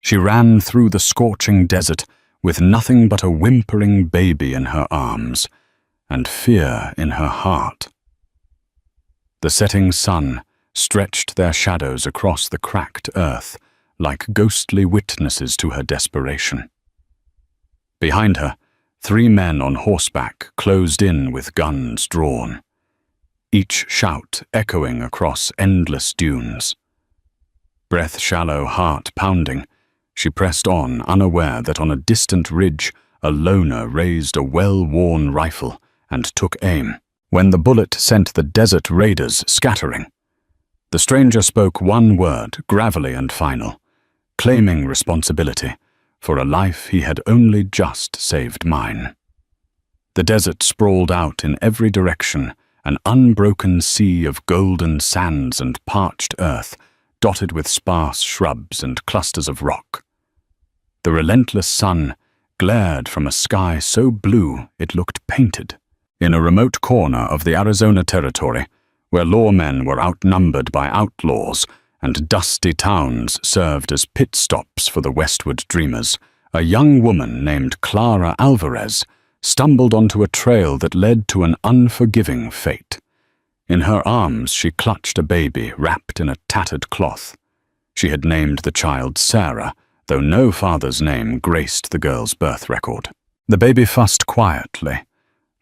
She ran through the scorching desert with nothing but a whimpering baby in her arms and fear in her heart. The setting sun stretched their shadows across the cracked earth like ghostly witnesses to her desperation. Behind her, 3 men on horseback closed in with guns drawn, each shout echoing across endless dunes. Breath-shallow, heart-pounding, she pressed on, unaware that on a distant ridge a loner raised a well-worn rifle and took aim, when the bullet sent the desert raiders scattering. The stranger spoke one word, gravelly and final, claiming responsibility for a life he had only just saved mine. The desert sprawled out in every direction, an unbroken sea of golden sands and parched earth, dotted with sparse shrubs and clusters of rock. The relentless sun glared from a sky so blue it looked painted. In a remote corner of the Arizona Territory, where lawmen were outnumbered by outlaws and dusty towns served as pit stops for the westward dreamers, a young woman named Clara Alvarez stumbled onto a trail that led to an unforgiving fate. In her arms she clutched a baby wrapped in a tattered cloth. She had named the child Sarah, though no father's name graced the girl's birth record. The baby fussed quietly,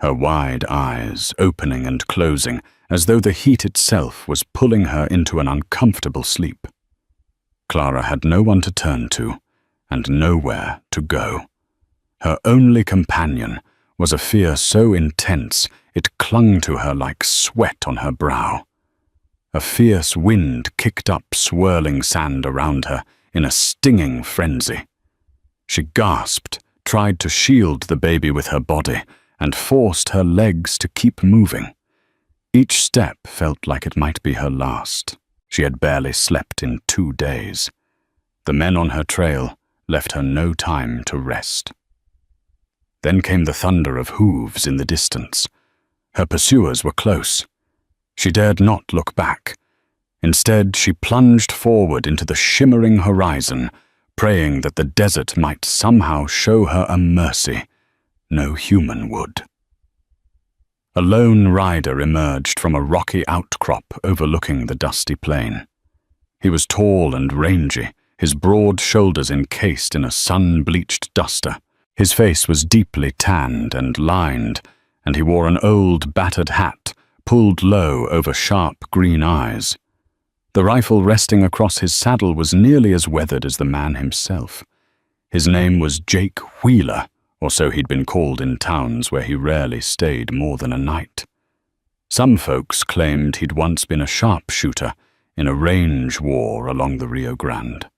her wide eyes opening and closing as though the heat itself was pulling her into an uncomfortable sleep. Clara had no one to turn to and nowhere to go. Her only companion was a fear so intense it clung to her like sweat on her brow. A fierce wind kicked up swirling sand around her in a stinging frenzy. She gasped, tried to shield the baby with her body, and forced her legs to keep moving. Each step felt like it might be her last. She had barely slept in 2 days. The men on her trail left her no time to rest. Then came the thunder of hooves in the distance. Her pursuers were close. She dared not look back. Instead, she plunged forward into the shimmering horizon, praying that the desert might somehow show her a mercy no human would. A lone rider emerged from a rocky outcrop overlooking the dusty plain. He was tall and rangy, his broad shoulders encased in a sun-bleached duster. His face was deeply tanned and lined, and he wore an old, battered hat pulled low over sharp green eyes. The rifle resting across his saddle was nearly as weathered as the man himself. His name was Jake Wheeler, or so he'd been called in towns where he rarely stayed more than a night. Some folks claimed he'd once been a sharpshooter in a range war along the Rio Grande.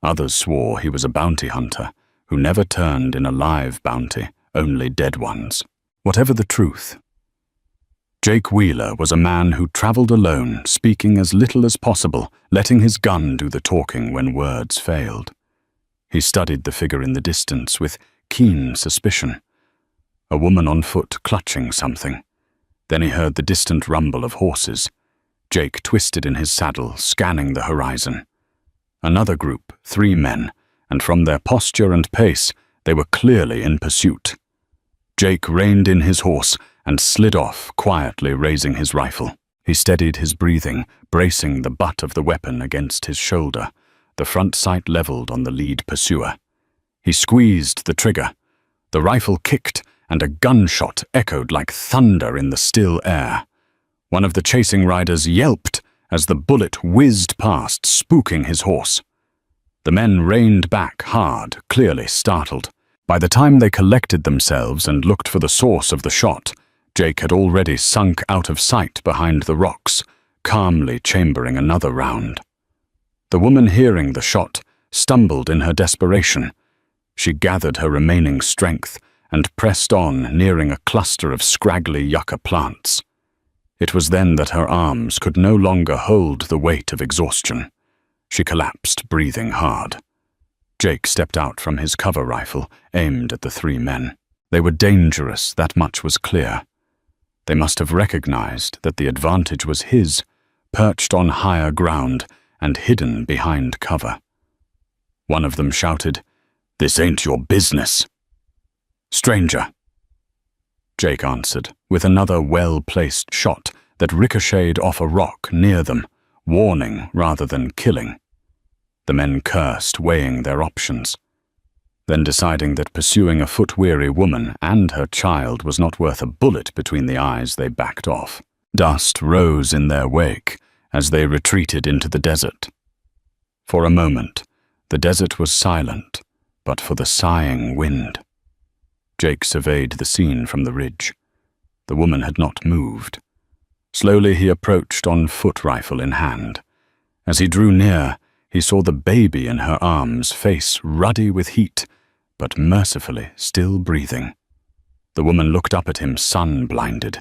Others swore he was a bounty hunter who never turned in a live bounty, only dead ones. Whatever the truth, Jake Wheeler was a man who traveled alone, speaking as little as possible, letting his gun do the talking when words failed. He studied the figure in the distance with keen suspicion. A woman on foot clutching something. Then he heard the distant rumble of horses. Jake twisted in his saddle, scanning the horizon. Another group, 3 men, and from their posture and pace, they were clearly in pursuit. Jake reined in his horse and slid off, quietly raising his rifle. He steadied his breathing, bracing the butt of the weapon against his shoulder, the front sight leveled on the lead pursuer. He squeezed the trigger. The rifle kicked, and a gunshot echoed like thunder in the still air. One of the chasing riders yelped as the bullet whizzed past, spooking his horse. The men reined back hard, clearly startled. By the time they collected themselves and looked for the source of the shot, Jake had already sunk out of sight behind the rocks, calmly chambering another round. The woman hearing the shot stumbled in her desperation. She gathered her remaining strength and pressed on, nearing a cluster of scraggly yucca plants. It was then that her arms could no longer hold the weight of exhaustion. She collapsed, breathing hard. Jake stepped out from his cover rifle, aimed at the 3 men. They were dangerous, that much was clear. They must have recognized that the advantage was his, perched on higher ground and hidden behind cover. One of them shouted, "This ain't your business." "Stranger," Jake answered, with another well-placed shot that ricocheted off a rock near them, warning rather than killing. The men cursed, weighing their options. Then, deciding that pursuing a foot-weary woman and her child was not worth a bullet between the eyes, they backed off. Dust rose in their wake as they retreated into the desert. For a moment, the desert was silent, but for the sighing wind. Jake surveyed the scene from the ridge. The woman had not moved. Slowly he approached on foot rifle in hand. As he drew near, he saw the baby in her arms, face ruddy with heat, but mercifully still breathing. The woman looked up at him, sun-blinded.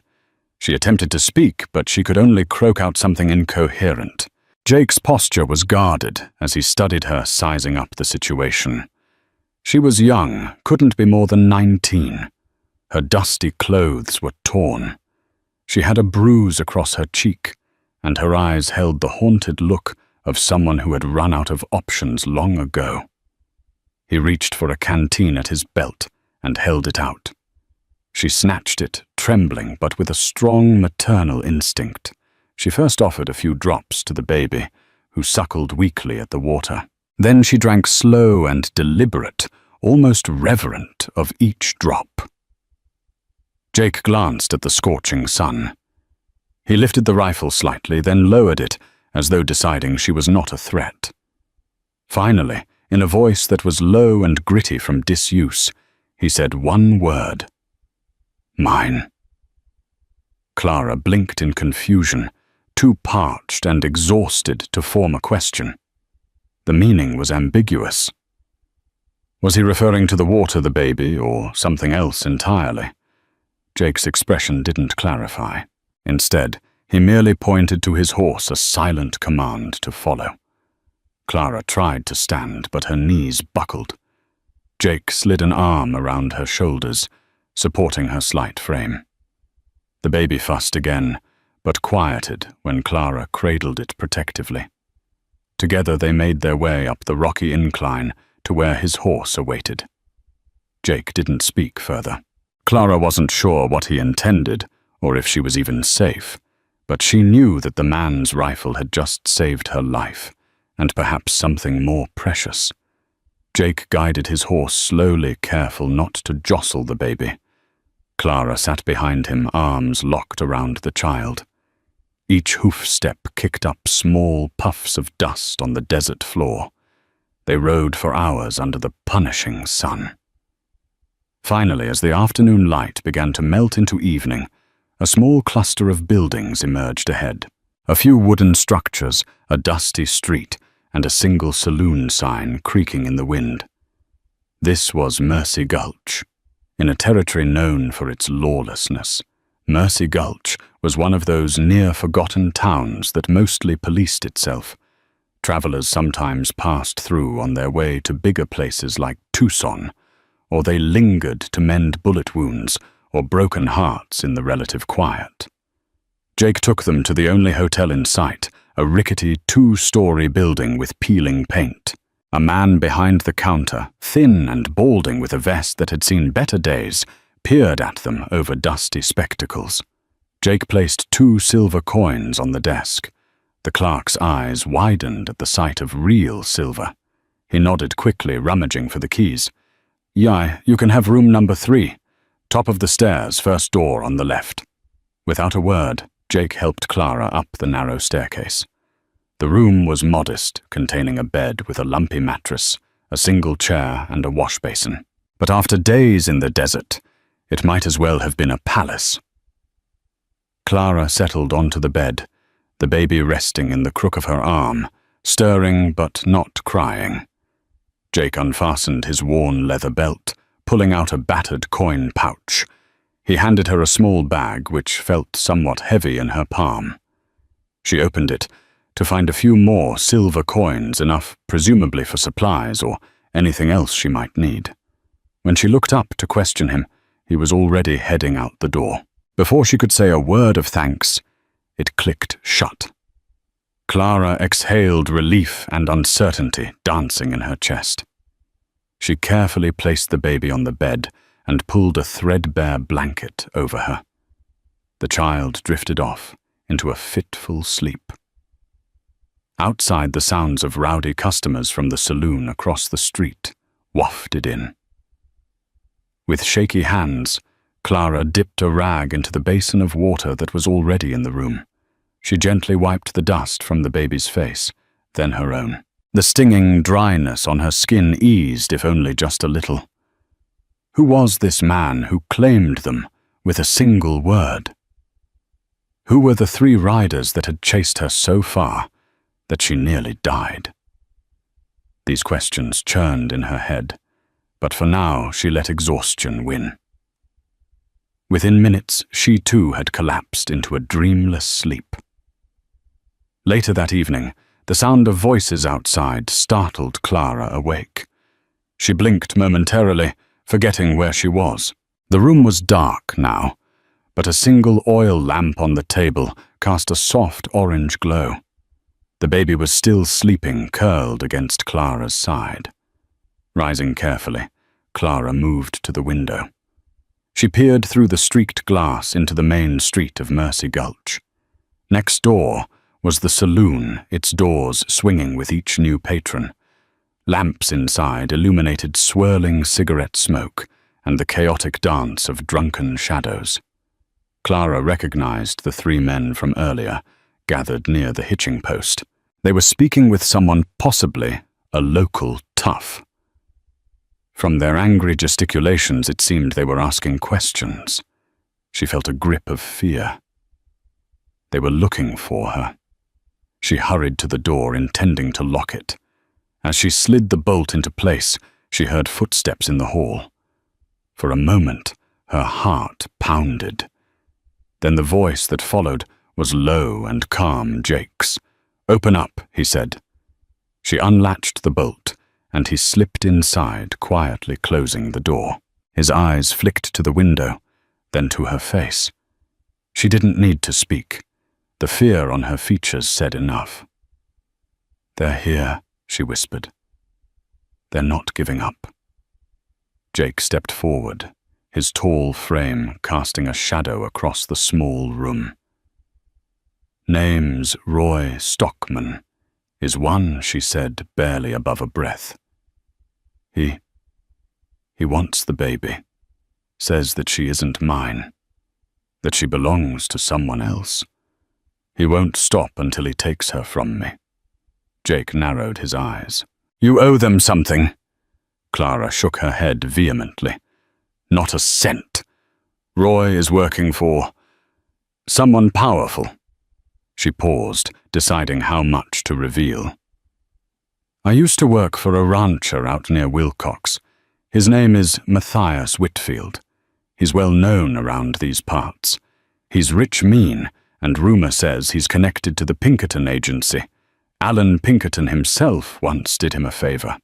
She attempted to speak, but she could only croak out something incoherent. Jake's posture was guarded as he studied her, sizing up the situation. She was young, couldn't be more than 19. Her dusty clothes were torn. She had a bruise across her cheek, and her eyes held the haunted look of someone who had run out of options long ago. He reached for a canteen at his belt and held it out. She snatched it, trembling but with a strong maternal instinct. She first offered a few drops to the baby, who suckled weakly at the water. Then she drank slow and deliberate, almost reverent, of each drop. Jake glanced at the scorching sun. He lifted the rifle slightly, then lowered it, as though deciding she was not a threat. Finally, in a voice that was low and gritty from disuse, he said one word. "Mine." Clara blinked in confusion, too parched and exhausted to form a question. The meaning was ambiguous. Was he referring to the water, the baby, or something else entirely? Jake's expression didn't clarify. Instead, he merely pointed to his horse, a silent command to follow. Clara tried to stand, but her knees buckled. Jake slid an arm around her shoulders, supporting her slight frame. The baby fussed again, but quieted when Clara cradled it protectively. Together they made their way up the rocky incline to where his horse awaited. Jake didn't speak further. Clara wasn't sure what he intended, or if she was even safe, but she knew that the man's rifle had just saved her life, and perhaps something more precious. Jake guided his horse slowly, careful not to jostle the baby. Clara sat behind him, arms locked around the child. Each hoof step kicked up small puffs of dust on the desert floor. They rode for hours under the punishing sun. Finally, as the afternoon light began to melt into evening, a small cluster of buildings emerged ahead. A few wooden structures, a dusty street, and a single saloon sign creaking in the wind. This was Mercy Gulch. In a territory known for its lawlessness, Mercy Gulch was one of those near-forgotten towns that mostly policed itself. Travelers sometimes passed through on their way to bigger places like Tucson, or they lingered to mend bullet wounds or broken hearts in the relative quiet. Jake took them to the only hotel in sight, a rickety two-story building with peeling paint. A man behind the counter, thin and balding with a vest that had seen better days, peered at them over dusty spectacles. Jake placed 2 silver coins on the desk. The clerk's eyes widened at the sight of real silver. He nodded quickly, rummaging for the keys. "Yeah, you can have room number 3. Top of the stairs, first door on the left." Without a word, Jake helped Clara up the narrow staircase. The room was modest, containing a bed with a lumpy mattress, a single chair, and a wash basin. But after days in the desert, it might as well have been a palace. Clara settled onto the bed, the baby resting in the crook of her arm, stirring but not crying. Jake unfastened his worn leather belt, pulling out a battered coin pouch. He handed her a small bag which felt somewhat heavy in her palm. She opened it to find a few more silver coins, enough presumably for supplies or anything else she might need. When she looked up to question him, he was already heading out the door. Before she could say a word of thanks, it clicked shut. Clara exhaled relief and uncertainty dancing in her chest. She carefully placed the baby on the bed and pulled a threadbare blanket over her. The child drifted off into a fitful sleep. Outside, the sounds of rowdy customers from the saloon across the street wafted in. With shaky hands, Clara dipped a rag into the basin of water that was already in the room. She gently wiped the dust from the baby's face, then her own. The stinging dryness on her skin eased, if only just a little. Who was this man who claimed them with a single word? Who were the 3 riders that had chased her so far that she nearly died? These questions churned in her head, but for now she let exhaustion win. Within minutes, she too had collapsed into a dreamless sleep. Later that evening, the sound of voices outside startled Clara awake. She blinked momentarily, forgetting where she was. The room was dark now, but a single oil lamp on the table cast a soft orange glow. The baby was still sleeping, curled against Clara's side. Rising carefully, Clara moved to the window. She peered through the streaked glass into the main street of Mercy Gulch. Next door was the saloon, its doors swinging with each new patron. Lamps inside illuminated swirling cigarette smoke and the chaotic dance of drunken shadows. Clara recognized the 3 men from earlier, gathered near the hitching post. They were speaking with someone, possibly a local tough. From their angry gesticulations, it seemed they were asking questions. She felt a grip of fear. They were looking for her. She hurried to the door, intending to lock it. As she slid the bolt into place, she heard footsteps in the hall. For a moment, her heart pounded. Then the voice that followed was low and calm Jake's. "Open up," he said. She unlatched the bolt, and he slipped inside, quietly closing the door. His eyes flicked to the window, then to her face. She didn't need to speak. The fear on her features said enough. "They're here," she whispered. "They're not giving up." Jake stepped forward, his tall frame casting a shadow across the small room. "Name's Roy Stockman. Is one," she said, barely above a breath. He wants the baby. Says that she isn't mine. That she belongs to someone else. He won't stop until he takes her from me." Jake narrowed his eyes. "You owe them something." Clara shook her head vehemently. "Not a cent. Roy is working for someone powerful." She paused, deciding how much to reveal. "I used to work for a rancher out near Wilcox. His name is Matthias Whitfield. He's well known around these parts. He's rich mean, and rumor says he's connected to the Pinkerton Agency. Alan Pinkerton himself once did him a favor.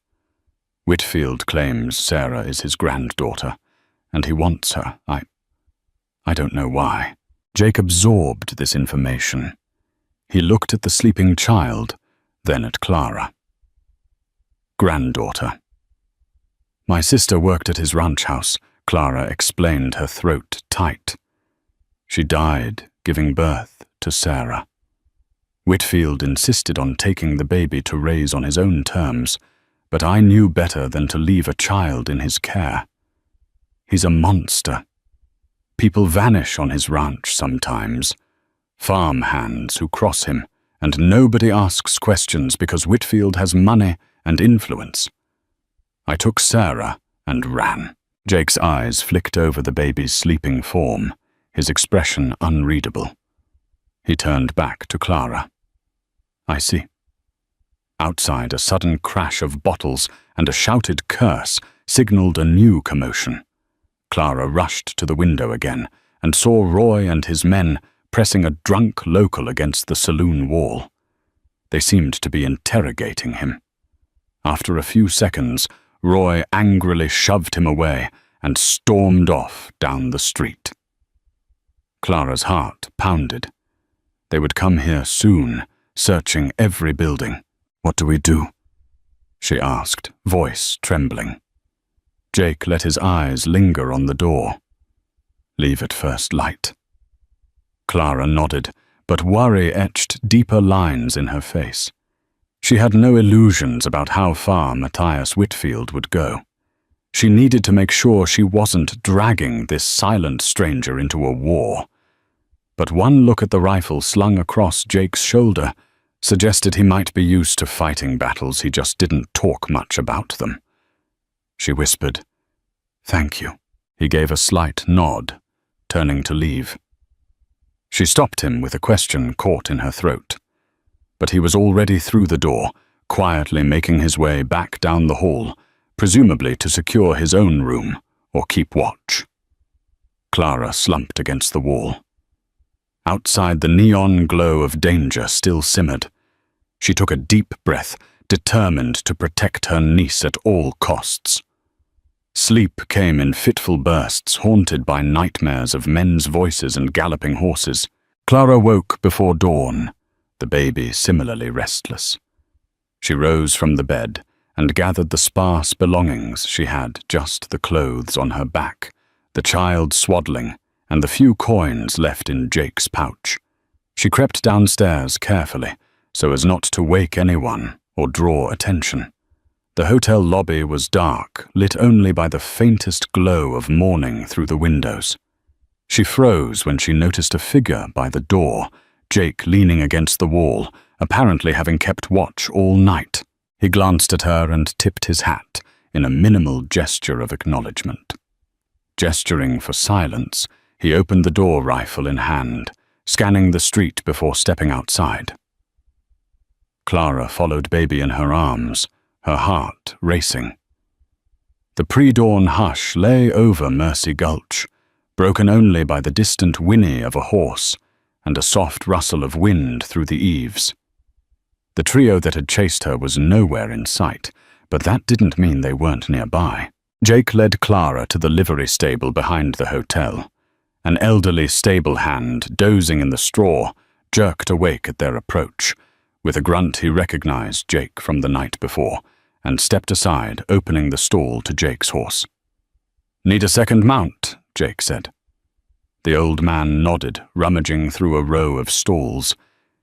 Whitfield claims Sarah is his granddaughter, and he wants her. I don't know why." Jake absorbed this information. He looked at the sleeping child, then at Clara. "Granddaughter." "My sister worked at his ranch house," Clara explained, her throat tight. "She died giving birth to Sarah. Whitfield insisted on taking the baby to raise on his own terms, but I knew better than to leave a child in his care. He's a monster. People vanish on his ranch sometimes. Farm hands who cross him, and nobody asks questions because Whitfield has money and influence. I took Sarah and ran." Jake's eyes flicked over the baby's sleeping form, his expression unreadable. He turned back to Clara. "I see." Outside, a sudden crash of bottles and a shouted curse signaled a new commotion. Clara rushed to the window again and saw Roy and his men pressing a drunk local against the saloon wall. They seemed to be interrogating him. After a few seconds, Roy angrily shoved him away and stormed off down the street. Clara's heart pounded. They would come here soon, searching every building. "What do we do?" she asked, voice trembling. Jake let his eyes linger on the door. "Leave at first light." Clara nodded, but worry etched deeper lines in her face. She had no illusions about how far Matthias Whitfield would go. She needed to make sure she wasn't dragging this silent stranger into a war. But one look at the rifle slung across Jake's shoulder suggested he might be used to fighting battles, he just didn't talk much about them. She whispered, "Thank you." He gave a slight nod, turning to leave. She stopped him with a question caught in her throat. But he was already through the door, quietly making his way back down the hall, presumably to secure his own room or keep watch. Clara slumped against the wall. Outside, the neon glow of danger still simmered. She took a deep breath, determined to protect her niece at all costs. Sleep came in fitful bursts, haunted by nightmares of men's voices and galloping horses. Clara woke before dawn, the baby similarly restless. She rose from the bed and gathered the sparse belongings she had, just the clothes on her back, the child swaddling, and the few coins left in Jake's pouch. She crept downstairs carefully, so as not to wake anyone or draw attention. The hotel lobby was dark, lit only by the faintest glow of morning through the windows. She froze when she noticed a figure by the door, Jake leaning against the wall, apparently having kept watch all night. He glanced at her and tipped his hat in a minimal gesture of acknowledgement. Gesturing for silence, he opened the door, rifle in hand, scanning the street before stepping outside. Clara followed baby in her arms, her heart racing. The pre-dawn hush lay over Mercy Gulch, broken only by the distant whinny of a horse and a soft rustle of wind through the eaves. The trio that had chased her was nowhere in sight, but that didn't mean they weren't nearby. Jake led Clara to the livery stable behind the hotel. An elderly stable hand, dozing in the straw, jerked awake at their approach. With a grunt, he recognized Jake from the night before and stepped aside, opening the stall to Jake's horse. "Need a second mount," Jake said. The old man nodded, rummaging through a row of stalls.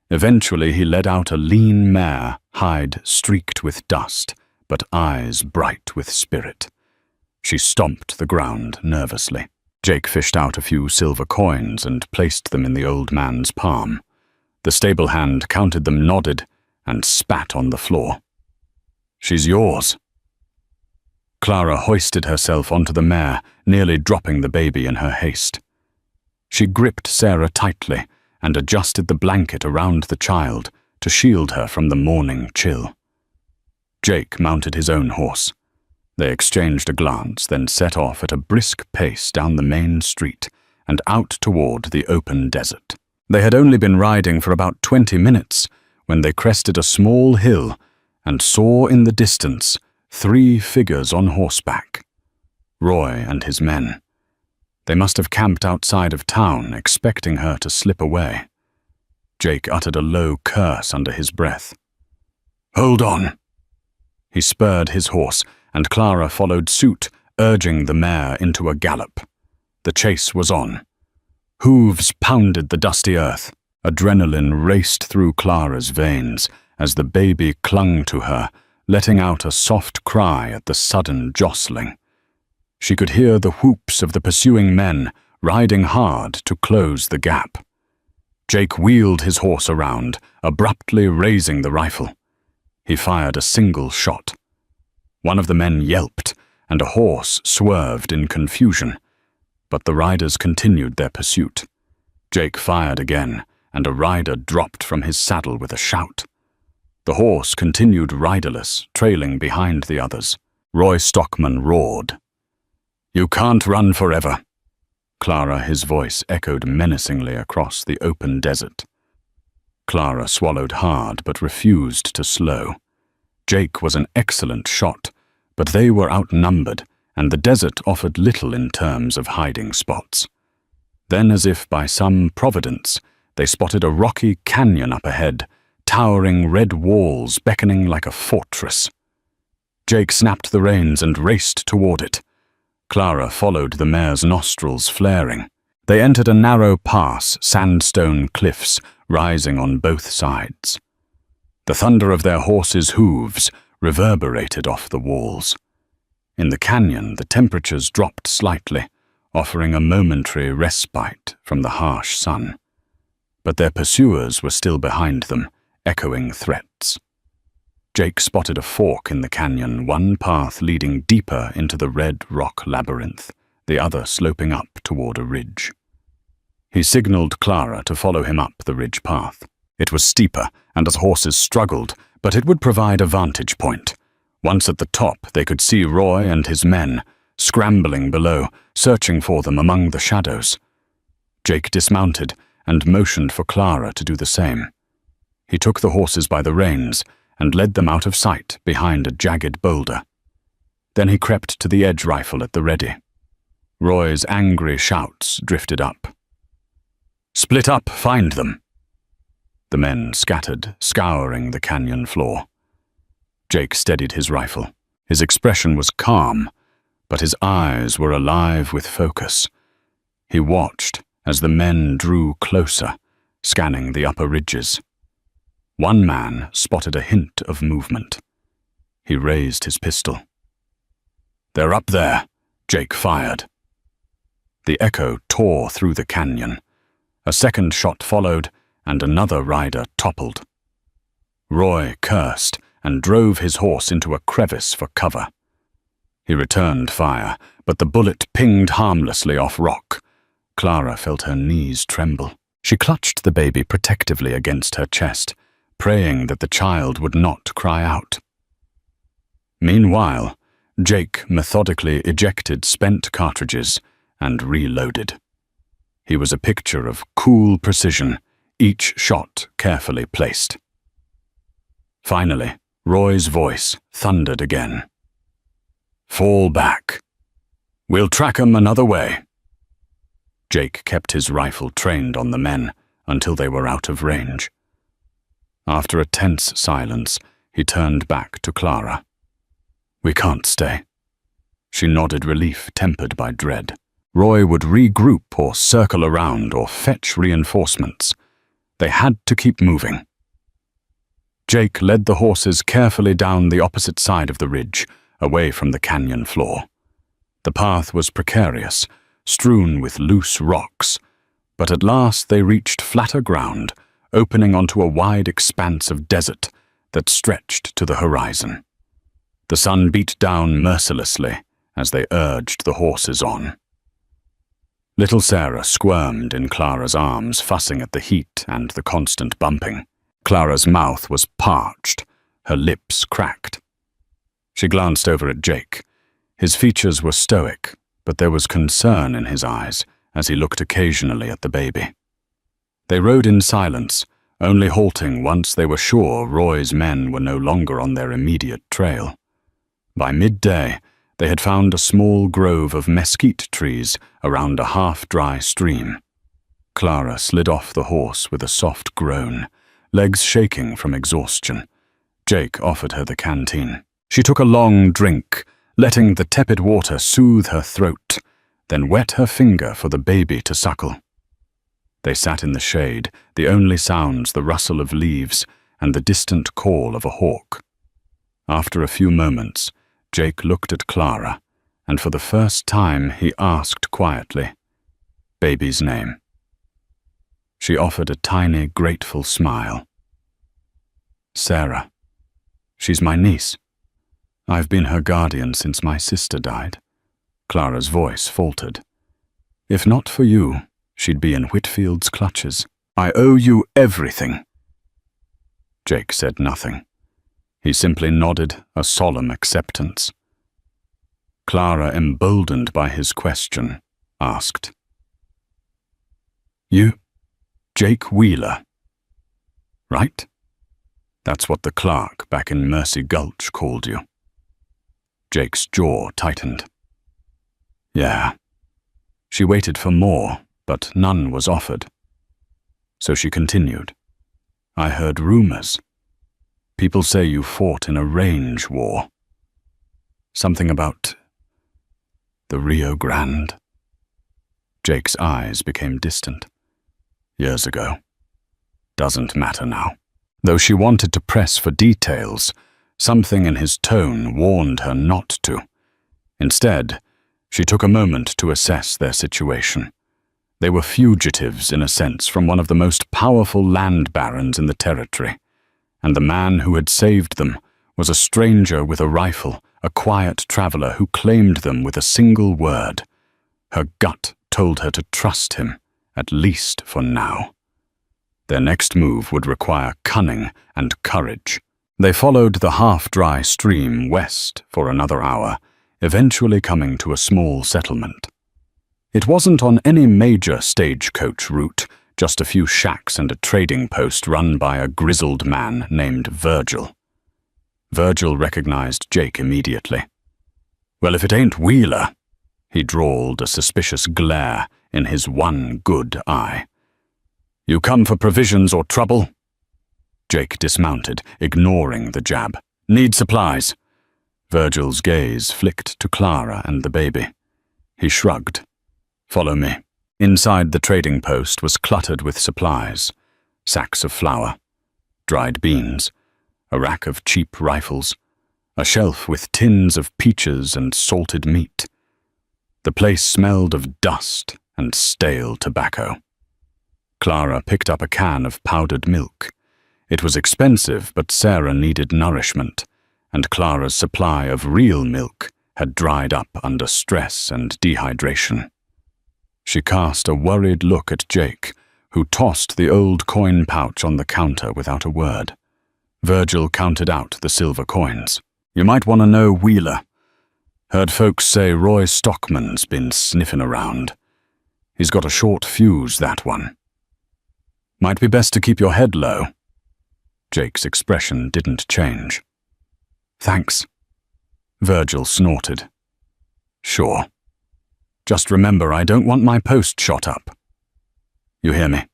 Eventually, he led out a lean mare, hide streaked with dust, but eyes bright with spirit. She stomped the ground nervously. Jake fished out a few silver coins and placed them in the old man's palm. The stable hand counted them, nodded, and spat on the floor. "She's yours." Clara hoisted herself onto the mare, nearly dropping the baby in her haste. She gripped Sarah tightly and adjusted the blanket around the child to shield her from the morning chill. Jake mounted his own horse. They exchanged a glance, then set off at a brisk pace down the main street and out toward the open desert. They had only been riding for about 20 minutes when they crested a small hill and saw in the distance 3 figures on horseback. Roy and his men. They must have camped outside of town, expecting her to slip away. Jake uttered a low curse under his breath. "Hold on!" He spurred his horse, and Clara followed suit, urging the mare into a gallop. The chase was on. Hooves pounded the dusty earth. Adrenaline raced through Clara's veins as the baby clung to her, letting out a soft cry at the sudden jostling. She could hear the whoops of the pursuing men, riding hard to close the gap. Jake wheeled his horse around, abruptly raising the rifle. He fired a single shot. One of the men yelped, and a horse swerved in confusion. But the riders continued their pursuit. Jake fired again, and a rider dropped from his saddle with a shout. The horse continued riderless, trailing behind the others. Roy Stockman roared. "You can't run forever." Clara, his voice echoed menacingly across the open desert. Clara swallowed hard but refused to slow. Jake was an excellent shot, but they were outnumbered, and the desert offered little in terms of hiding spots. Then, as if by some providence, they spotted a rocky canyon up ahead, towering red walls beckoning like a fortress. Jake snapped the reins and raced toward it. Clara followed the mare's nostrils flaring. They entered a narrow pass, sandstone cliffs rising on both sides. The thunder of their horses' hooves reverberated off the walls. In the canyon, the temperatures dropped slightly, offering a momentary respite from the harsh sun. But their pursuers were still behind them, echoing threats. Jake spotted a fork in the canyon, one path leading deeper into the red rock labyrinth, the other sloping up toward a ridge. He signaled Clara to follow him up the ridge path. It was steeper, and the horses struggled, but it would provide a vantage point. Once at the top, they could see Roy and his men, scrambling below, searching for them among the shadows. Jake dismounted and motioned for Clara to do the same. He took the horses by the reins and led them out of sight behind a jagged boulder. Then he crept to the edge rifle at the ready. Roy's angry shouts drifted up. "Split up, find them!" The men scattered, scouring the canyon floor. Jake steadied his rifle. His expression was calm, but his eyes were alive with focus. He watched as the men drew closer, scanning the upper ridges. One man spotted a hint of movement. He raised his pistol. "They're up there," Jake fired. The echo tore through the canyon. A second shot followed, and another rider toppled. Roy cursed and drove his horse into a crevice for cover. He returned fire, but the bullet pinged harmlessly off rock. Clara felt her knees tremble. She clutched the baby protectively against her chest, praying that the child would not cry out. Meanwhile, Jake methodically ejected spent cartridges and reloaded. He was a picture of cool precision, each shot carefully placed. Finally, Roy's voice thundered again. "Fall back. We'll track 'em another way." Jake kept his rifle trained on the men until they were out of range. After a tense silence, he turned back to Clara. "We can't stay." She nodded relief tempered by dread. Roy would regroup or circle around or fetch reinforcements. They had to keep moving. Jake led the horses carefully down the opposite side of the ridge, away from the canyon floor. The path was precarious, strewn with loose rocks, but at last they reached flatter ground, opening onto a wide expanse of desert that stretched to the horizon. The sun beat down mercilessly as they urged the horses on. Little Sarah squirmed in Clara's arms, fussing at the heat and the constant bumping. Clara's mouth was parched, her lips cracked. She glanced over at Jake. His features were stoic, but there was concern in his eyes as he looked occasionally at the baby. They rode in silence, only halting once they were sure Roy's men were no longer on their immediate trail. By midday, they had found a small grove of mesquite trees around a half-dry stream. Clara slid off the horse with a soft groan, legs shaking from exhaustion. Jake offered her the canteen. She took a long drink, letting the tepid water soothe her throat, then wet her finger for the baby to suckle. They sat in the shade, the only sounds the rustle of leaves and the distant call of a hawk. After a few moments, Jake looked at Clara, and for the first time he asked quietly, "Baby's name?" She offered a tiny, grateful smile. "Sarah. She's my niece. I've been her guardian since my sister died." Clara's voice faltered. "If not for you, she'd be in Whitfield's clutches. I owe you everything." Jake said nothing. He simply nodded a solemn acceptance. Clara, emboldened by his question, asked, "You, Jake Wheeler, right? That's what the clerk back in Mercy Gulch called you." Jake's jaw tightened. "Yeah." She waited for more, but none was offered. So she continued, I heard rumors. People say you fought in a range war. Something about the Rio Grande. Jake's eyes became distant. Years ago. Doesn't matter now. Though she wanted to press for details, something in his tone warned her not to. Instead, she took a moment to assess their situation. They were fugitives, in a sense, from one of the most powerful land barons in the territory, and the man who had saved them was a stranger with a rifle, a quiet traveler who claimed them with a single word. Her gut told her to trust him, at least for now. Their next move would require cunning and courage. They followed the half-dry stream west for another hour, eventually coming to a small settlement. It wasn't on any major stagecoach route, just a few shacks and a trading post run by a grizzled man named Virgil. Virgil recognized Jake immediately. "Well, if it ain't Wheeler," he drawled, a suspicious glare in his one good eye. "You come for provisions or trouble?" Jake dismounted, ignoring the jab. "Need supplies." Virgil's gaze flicked to Clara and the baby. He shrugged. "Follow me." Inside the trading post was cluttered with supplies. Sacks of flour, dried beans, a rack of cheap rifles, a shelf with tins of peaches and salted meat. The place smelled of dust and stale tobacco. Clara picked up a can of powdered milk. It was expensive, but Sarah needed nourishment, and Clara's supply of real milk had dried up under stress and dehydration. She cast a worried look at Jake, who tossed the old coin pouch on the counter without a word. Virgil counted out the silver coins. "You might want to know Wheeler. Heard folks say Roy Stockman's been sniffing around. He's got a short fuse, that one. Might be best to keep your head low." Jake's expression didn't change. "Thanks." Virgil snorted. "Sure. Just remember, I don't want my post shot up. You hear me?"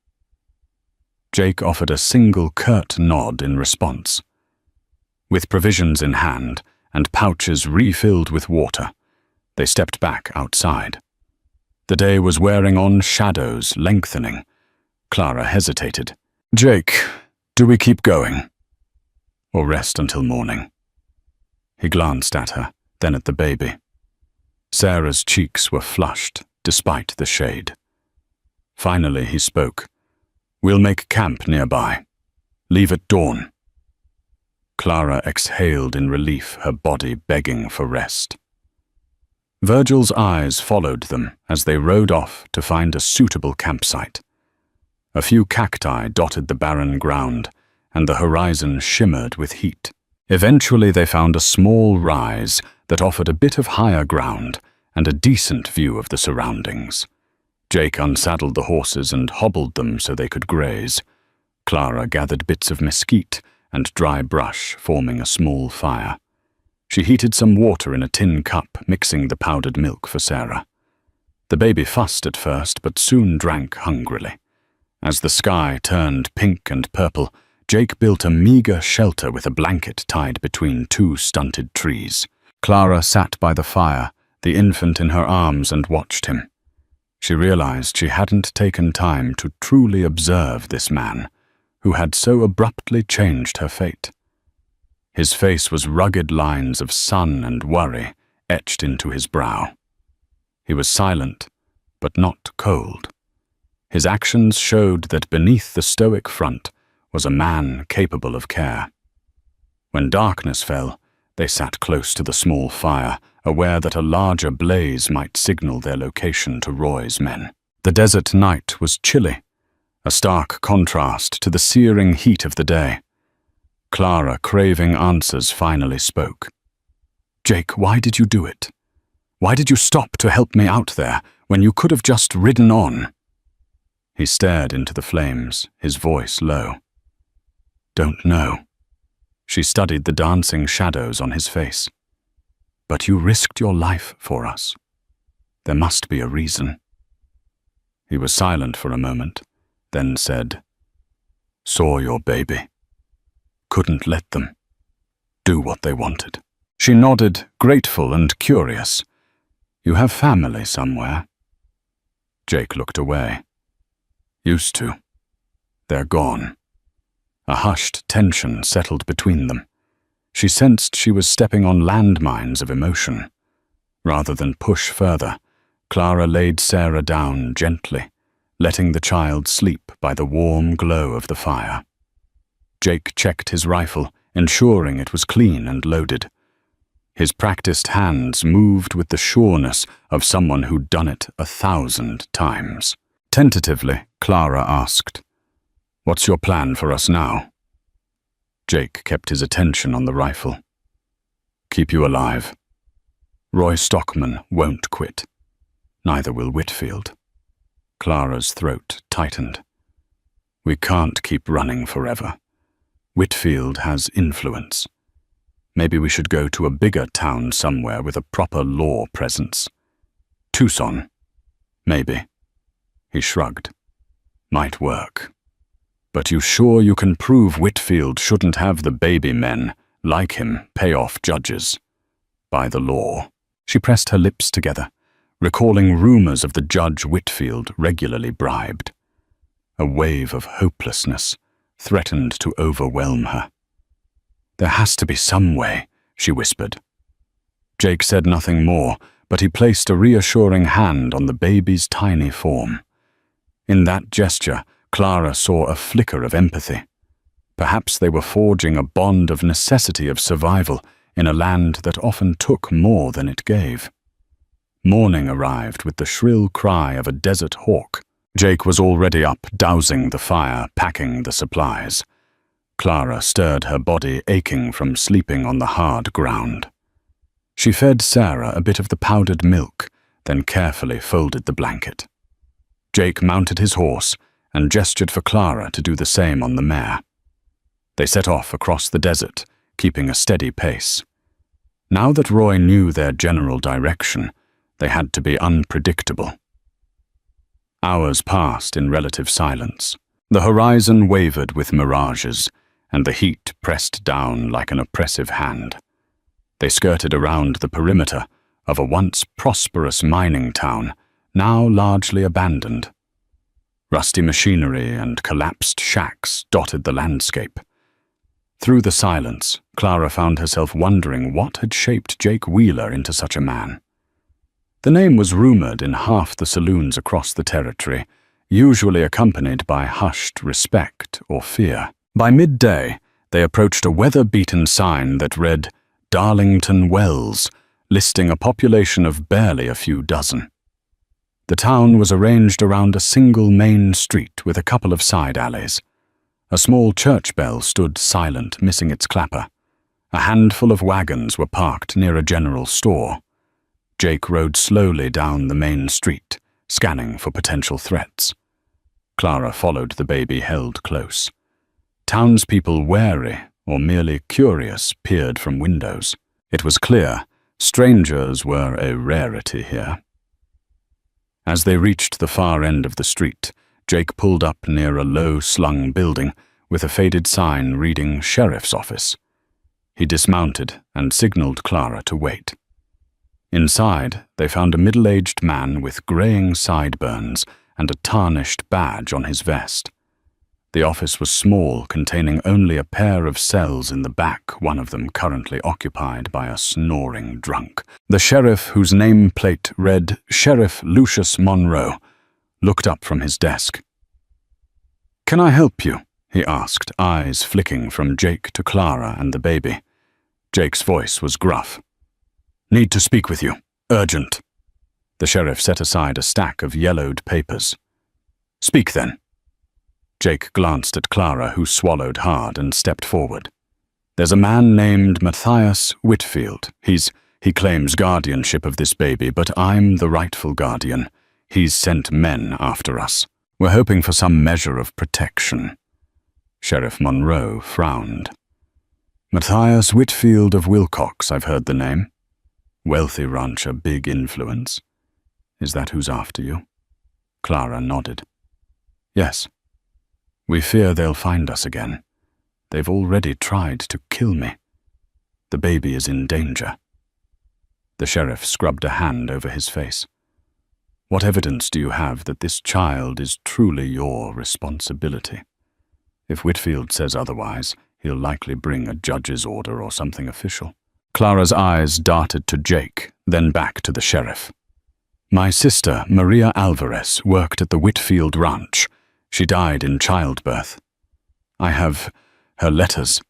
Jake offered a single curt nod in response. With provisions in hand and pouches refilled with water, they stepped back outside. The day was wearing on, shadows lengthening. Clara hesitated. "Jake, do we keep going? Or rest until morning?" He glanced at her, then at the baby. Sarah's cheeks were flushed, despite the shade. Finally he spoke. "We'll make camp nearby. Leave at dawn." Clara exhaled in relief, her body begging for rest. Virgil's eyes followed them as they rode off to find a suitable campsite. A few cacti dotted the barren ground, and the horizon shimmered with heat. Eventually they found a small rise that offered a bit of higher ground and a decent view of the surroundings. Jake unsaddled the horses and hobbled them so they could graze. Clara gathered bits of mesquite and dry brush, forming a small fire. She heated some water in a tin cup, mixing the powdered milk for Sarah. The baby fussed at first, but soon drank hungrily. As the sky turned pink and purple, Jake built a meager shelter with a blanket tied between two stunted trees. Clara sat by the fire, the infant in her arms, and watched him. She realized she hadn't taken time to truly observe this man, who had so abruptly changed her fate. His face was rugged lines of sun and worry etched into his brow. He was silent, but not cold. His actions showed that beneath the stoic front was a man capable of care. When darkness fell, they sat close to the small fire, aware that a larger blaze might signal their location to Roy's men. The desert night was chilly, a stark contrast to the searing heat of the day. Clara, craving answers, finally spoke. "Jake, why did you do it? Why did you stop to help me out there when you could have just ridden on?" He stared into the flames, his voice low. "Don't know." She studied the dancing shadows on his face. "But you risked your life for us. There must be a reason." He was silent for a moment, then said, Saw your baby. Couldn't let them do what they wanted. She nodded, grateful and curious. You have family somewhere? Jake looked away. Used to. They're gone. A hushed tension settled between them. She sensed she was stepping on landmines of emotion. Rather than push further, Clara laid Sarah down gently, letting the child sleep by the warm glow of the fire. Jake checked his rifle, ensuring it was clean and loaded. His practiced hands moved with the sureness of someone who'd done it 1,000 times. Tentatively, Clara asked, "What's your plan for us now?" Jake kept his attention on the rifle. "Keep you alive. Roy Stockman won't quit. Neither will Whitfield." Clara's throat tightened. "We can't keep running forever. Whitfield has influence. Maybe we should go to a bigger town somewhere with a proper law presence. Tucson. Maybe." He shrugged. "Might work. But you sure you can prove Whitfield shouldn't have the baby men, like him, pay off judges? By the law." She pressed her lips together, recalling rumors of the judge Whitfield regularly bribed. A wave of hopelessness threatened to overwhelm her. "There has to be some way," she whispered. Jake said nothing more, but he placed a reassuring hand on the baby's tiny form. In that gesture, Clara saw a flicker of empathy. Perhaps they were forging a bond of necessity of survival in a land that often took more than it gave. Morning arrived with the shrill cry of a desert hawk. Jake was already up, dousing the fire, packing the supplies. Clara stirred her body, aching from sleeping on the hard ground. She fed Sarah a bit of the powdered milk, then carefully folded the blanket. Jake mounted his horse and gestured for Clara to do the same on the mare. They set off across the desert, keeping a steady pace. Now that Roy knew their general direction, they had to be unpredictable. Hours passed in relative silence. The horizon wavered with mirages, and the heat pressed down like an oppressive hand. They skirted around the perimeter of a once prosperous mining town, now largely abandoned. Rusty machinery and collapsed shacks dotted the landscape. Through the silence, Clara found herself wondering what had shaped Jake Wheeler into such a man. The name was rumored in half the saloons across the territory, usually accompanied by hushed respect or fear. By midday, they approached a weather-beaten sign that read Darlington Wells, listing a population of barely a few dozen. The town was arranged around a single main street with a couple of side alleys. A small church bell stood silent, missing its clapper. A handful of wagons were parked near a general store. Jake rode slowly down the main street, scanning for potential threats. Clara followed the baby held close. Townspeople wary or merely curious peered from windows. It was clear strangers were a rarity here. As they reached the far end of the street, Jake pulled up near a low-slung building with a faded sign reading Sheriff's Office. He dismounted and signaled Clara to wait. Inside, they found a middle-aged man with graying sideburns and a tarnished badge on his vest. The office was small, containing only a pair of cells in the back, one of them currently occupied by a snoring drunk. The sheriff, whose nameplate read Sheriff Lucius Monroe, looked up from his desk. "Can I help you?" he asked, eyes flicking from Jake to Clara and the baby. Jake's voice was gruff. "Need to speak with you. Urgent." The sheriff set aside a stack of yellowed papers. "Speak then." Jake glanced at Clara, who swallowed hard and stepped forward. "There's a man named Matthias Whitfield. He claims guardianship of this baby, but I'm the rightful guardian. He's sent men after us. We're hoping for some measure of protection." Sheriff Monroe frowned. "Matthias Whitfield of Wilcox, I've heard the name. Wealthy rancher, big influence. Is that who's after you?" Clara nodded. "Yes. We fear they'll find us again. They've already tried to kill me. The baby is in danger." The sheriff scrubbed a hand over his face. "What evidence do you have that this child is truly your responsibility? If Whitfield says otherwise, he'll likely bring a judge's order or something official." Clara's eyes darted to Jake, then back to the sheriff. "My sister, Maria Alvarez, worked at the Whitfield Ranch. She died in childbirth. I have her letters.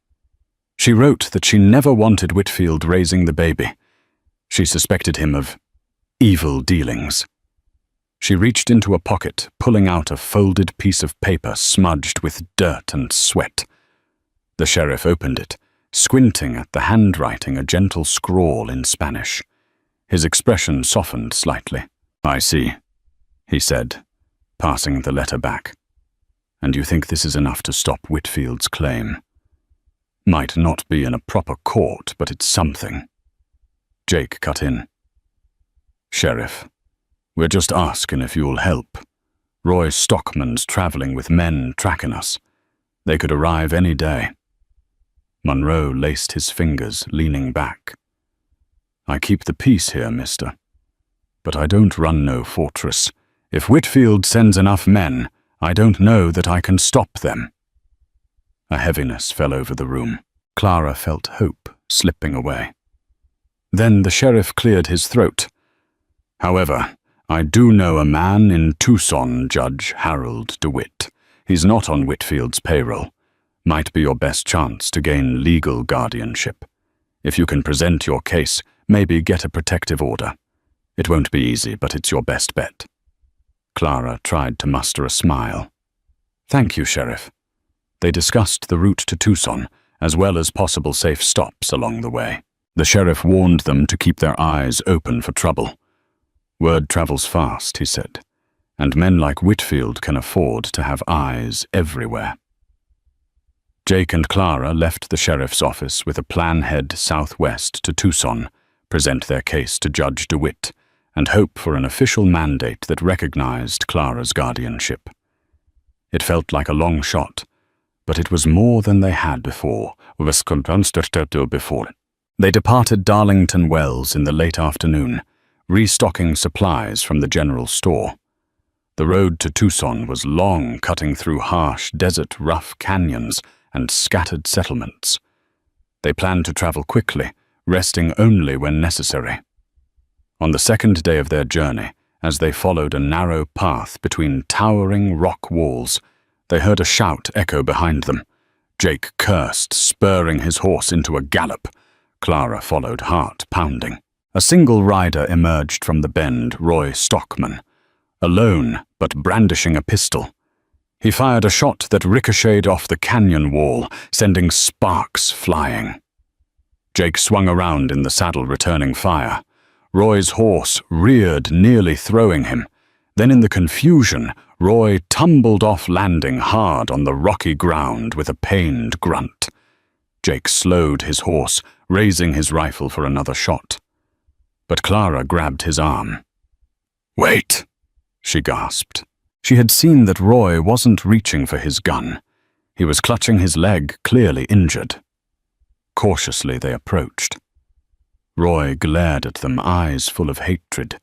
She wrote that she never wanted Whitfield raising the baby. She suspected him of evil dealings." She reached into a pocket, pulling out a folded piece of paper smudged with dirt and sweat. The sheriff opened it, squinting at the handwriting, a gentle scrawl in Spanish. His expression softened slightly. "I see," he said, passing the letter back. "And you think this is enough to stop Whitfield's claim? Might not be in a proper court, but it's something." Jake cut in. "Sheriff, we're just asking if you'll help. Roy Stockman's traveling with men tracking us. They could arrive any day." Monroe laced his fingers, leaning back. "I keep the peace here, mister. But I don't run no fortress. If Whitfield sends enough men, I don't know that I can stop them." A heaviness fell over the room. Clara felt hope slipping away. Then the sheriff cleared his throat. "However, I do know a man in Tucson, Judge Harold DeWitt. He's not on Whitfield's payroll. Might be your best chance to gain legal guardianship. If you can present your case, maybe get a protective order. It won't be easy, but it's your best bet." Clara tried to muster a smile. "Thank you, Sheriff." They discussed the route to Tucson, as well as possible safe stops along the way. The sheriff warned them to keep their eyes open for trouble. "Word travels fast," he said, "and men like Whitfield can afford to have eyes everywhere." Jake and Clara left the sheriff's office with a plan head southwest to Tucson, present their case to Judge DeWitt, and hope for an official mandate that recognized Clara's guardianship. It felt like a long shot, but it was more than they had before. They departed Darlington Wells in the late afternoon, restocking supplies from the general store. The road to Tucson was long, cutting through harsh, desert-rough canyons and scattered settlements. They planned to travel quickly, resting only when necessary. On the second day of their journey, as they followed a narrow path between towering rock walls, they heard a shout echo behind them. Jake cursed, spurring his horse into a gallop. Clara followed, heart pounding. A single rider emerged from the bend, Roy Stockman, alone but brandishing a pistol. He fired a shot that ricocheted off the canyon wall, sending sparks flying. Jake swung around in the saddle, returning fire. Roy's horse reared, nearly throwing him. Then in the confusion, Roy tumbled off, landing hard on the rocky ground with a pained grunt. Jake slowed his horse, raising his rifle for another shot. But Clara grabbed his arm. "Wait," she gasped. She had seen that Roy wasn't reaching for his gun. He was clutching his leg, clearly injured. Cautiously they approached. Roy glared at them, eyes full of hatred,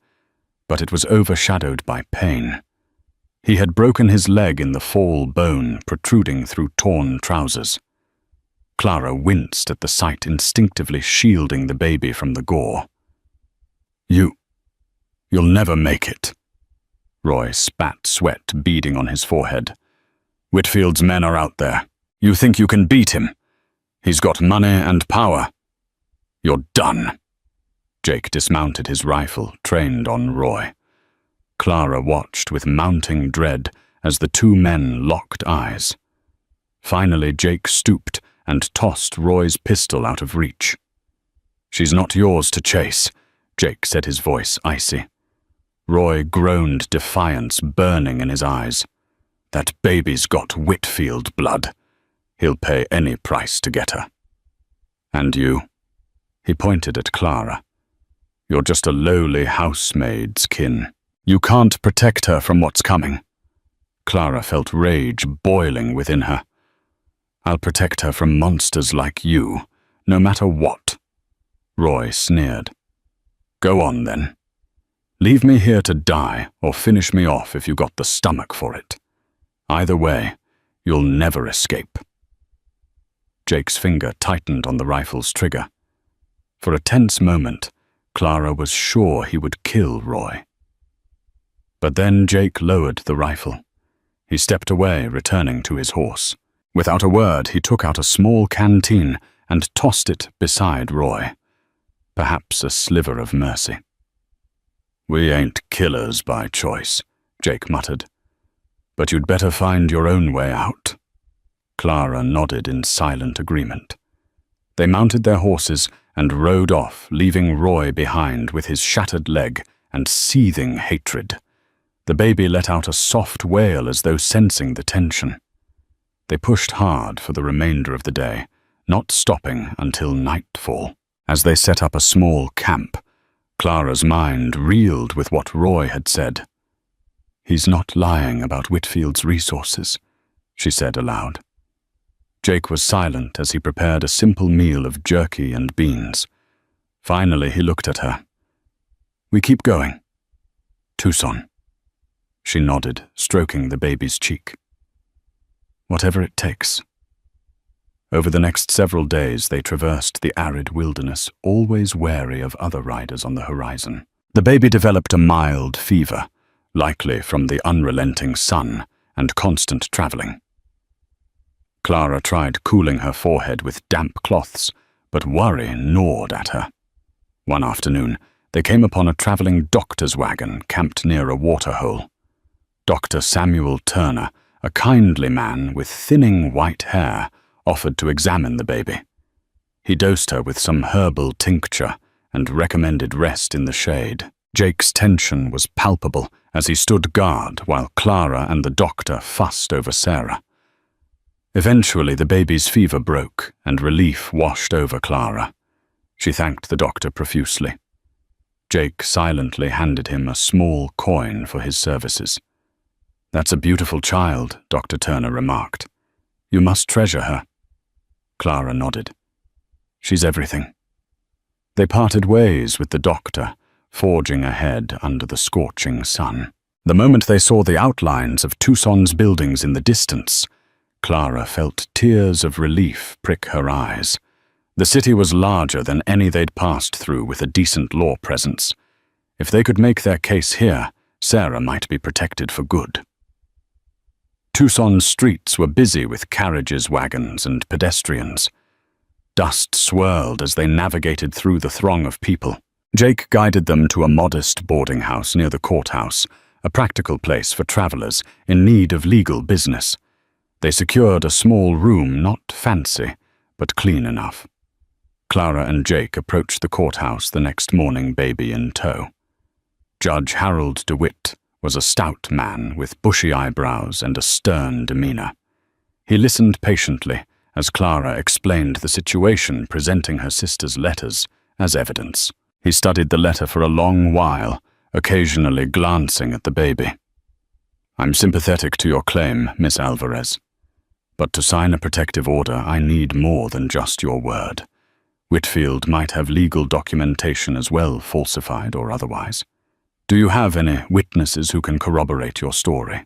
but it was overshadowed by pain. He had broken his leg in the fall bone protruding through torn trousers. Clara winced at the sight, instinctively shielding the baby from the gore. You'll never make it." Roy spat sweat beading on his forehead. "Whitfield's men are out there. You think you can beat him? He's got money and power. You're done." Jake dismounted his rifle, trained on Roy. Clara watched with mounting dread as the two men locked eyes. Finally, Jake stooped and tossed Roy's pistol out of reach. "She's not yours to chase," Jake said, his voice icy. Roy groaned, defiance burning in his eyes. "That baby's got Whitfield blood. He'll pay any price to get her. And you?" He pointed at Clara. "You're just a lowly housemaid's kin. You can't protect her from what's coming." Clara felt rage boiling within her. "I'll protect her from monsters like you, no matter what," Roy sneered. "Go on, then. Leave me here to die, or finish me off if you got the stomach for it. Either way, you'll never escape." Jake's finger tightened on the rifle's trigger. For a tense moment, Clara was sure he would kill Roy. But then Jake lowered the rifle. He stepped away, returning to his horse. Without a word, he took out a small canteen and tossed it beside Roy. Perhaps a sliver of mercy. "We ain't killers by choice," Jake muttered. "But you'd better find your own way out." Clara nodded in silent agreement. They mounted their horses and rode off, leaving Roy behind with his shattered leg and seething hatred. The baby let out a soft wail as though sensing the tension. They pushed hard for the remainder of the day, not stopping until nightfall. As they set up a small camp, Clara's mind reeled with what Roy had said. "He's not lying about Whitfield's resources," she said aloud. Jake was silent as he prepared a simple meal of jerky and beans. Finally, he looked at her. "We keep going." "Tucson." She nodded, stroking the baby's cheek. "Whatever it takes." Over the next several days, they traversed the arid wilderness, always wary of other riders on the horizon. The baby developed a mild fever, likely from the unrelenting sun and constant traveling. Clara tried cooling her forehead with damp cloths, but worry gnawed at her. One afternoon, they came upon a traveling doctor's wagon camped near a waterhole. Dr. Samuel Turner, a kindly man with thinning white hair, offered to examine the baby. He dosed her with some herbal tincture and recommended rest in the shade. Jake's tension was palpable as he stood guard while Clara and the doctor fussed over Sarah. Eventually, the baby's fever broke and relief washed over Clara. She thanked the doctor profusely. Jake silently handed him a small coin for his services. "That's a beautiful child," Dr. Turner remarked. "You must treasure her." Clara nodded. "She's everything." They parted ways with the doctor, forging ahead under the scorching sun. The moment they saw the outlines of Tucson's buildings in the distance, Clara felt tears of relief prick her eyes. The city was larger than any they'd passed through with a decent law presence. If they could make their case here, Sarah might be protected for good. Tucson's streets were busy with carriages, wagons, and pedestrians. Dust swirled as they navigated through the throng of people. Jake guided them to a modest boarding house near the courthouse, a practical place for travelers in need of legal business. They secured a small room, not fancy, but clean enough. Clara and Jake approached the courthouse the next morning, baby in tow. Judge Harold DeWitt was a stout man with bushy eyebrows and a stern demeanor. He listened patiently as Clara explained the situation, presenting her sister's letters as evidence. He studied the letter for a long while, occasionally glancing at the baby. "I'm sympathetic to your claim, Miss Alvarez. But to sign a protective order, I need more than just your word. Whitfield might have legal documentation as well, falsified or otherwise. Do you have any witnesses who can corroborate your story?"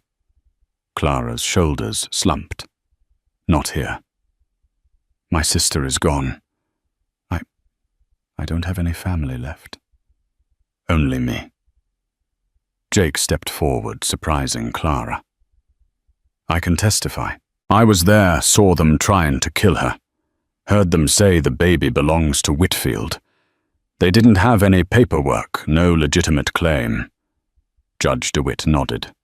Clara's shoulders slumped. "Not here. My sister is gone. I don't have any family left. Only me." Jake stepped forward, surprising Clara. "I can testify. I was there, saw them trying to kill her. Heard them say the baby belongs to Whitfield. They didn't have any paperwork, no legitimate claim." Judge DeWitt nodded.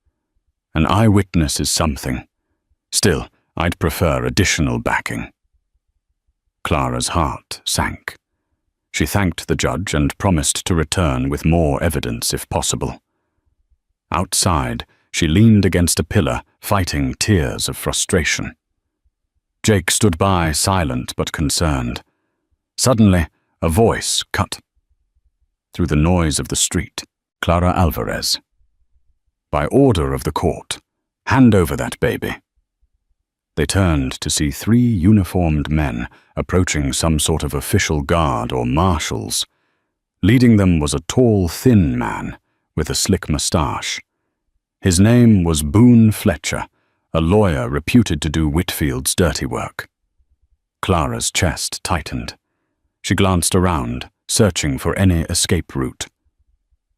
"An eyewitness is something. Still, I'd prefer additional backing." Clara's heart sank. She thanked the judge and promised to return with more evidence if possible. Outside, she leaned against a pillar, fighting tears of frustration. Jake stood by, silent but concerned. Suddenly, a voice cut through the noise of the street. "Clara Alvarez." By order of the court, Hand over that baby." They turned to see 3 uniformed men approaching some sort of official guard or marshals. Leading them was a tall, thin man with a slick moustache. His name was Boone Fletcher, a lawyer reputed to do Whitfield's dirty work. Clara's chest tightened. She glanced around, searching for any escape route.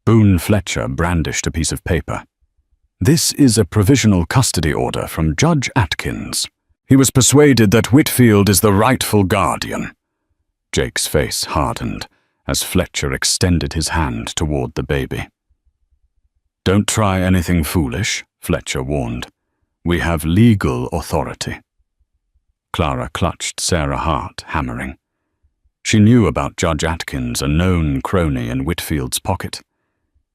Boone Fletcher brandished a piece of paper. "This is a provisional custody order from Judge Atkins. He was persuaded that Whitfield is the rightful guardian." Jake's face hardened as Fletcher extended his hand toward the baby. "Don't try anything foolish," Fletcher warned. "We have legal authority." Clara clutched Sarah Hart, hammering. She knew about Judge Atkins, a known crony in Whitfield's pocket.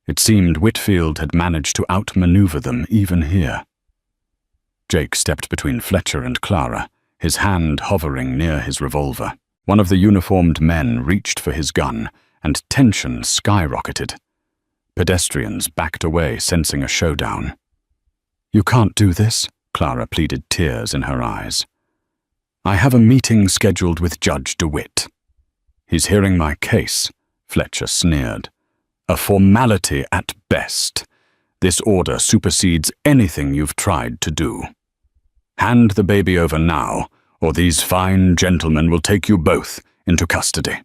It seemed Whitfield had managed to outmaneuver them even here. Jake stepped between Fletcher and Clara, his hand hovering near his revolver. One of the uniformed men reached for his gun, and tension skyrocketed. Pedestrians backed away, sensing a showdown. "You can't do this," Clara pleaded, tears in her eyes. "I have a meeting scheduled with Judge DeWitt." "He's hearing my case," Fletcher sneered. "A formality at best. This order supersedes anything you've tried to do. Hand the baby over now, or these fine gentlemen will take you both into custody."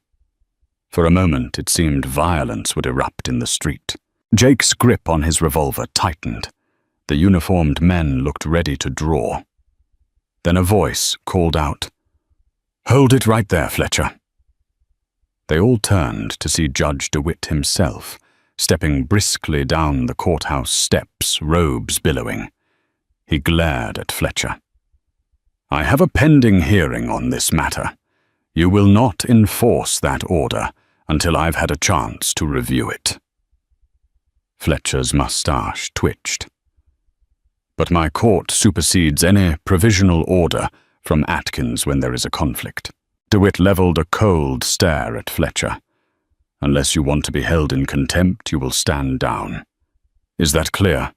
For a moment it seemed violence would erupt in the street. Jake's grip on his revolver tightened. The uniformed men looked ready to draw. Then a voice called out, "Hold it right there, Fletcher." They all turned to see Judge DeWitt himself, stepping briskly down the courthouse steps, robes billowing. He glared at Fletcher. "I have a pending hearing on this matter. You will not enforce that order until I've had a chance to review it." Fletcher's mustache twitched. "But my court supersedes any provisional order from Atkins when there is a conflict." DeWitt leveled a cold stare at Fletcher. "Unless you want to be held in contempt, you will stand down. Is that clear?"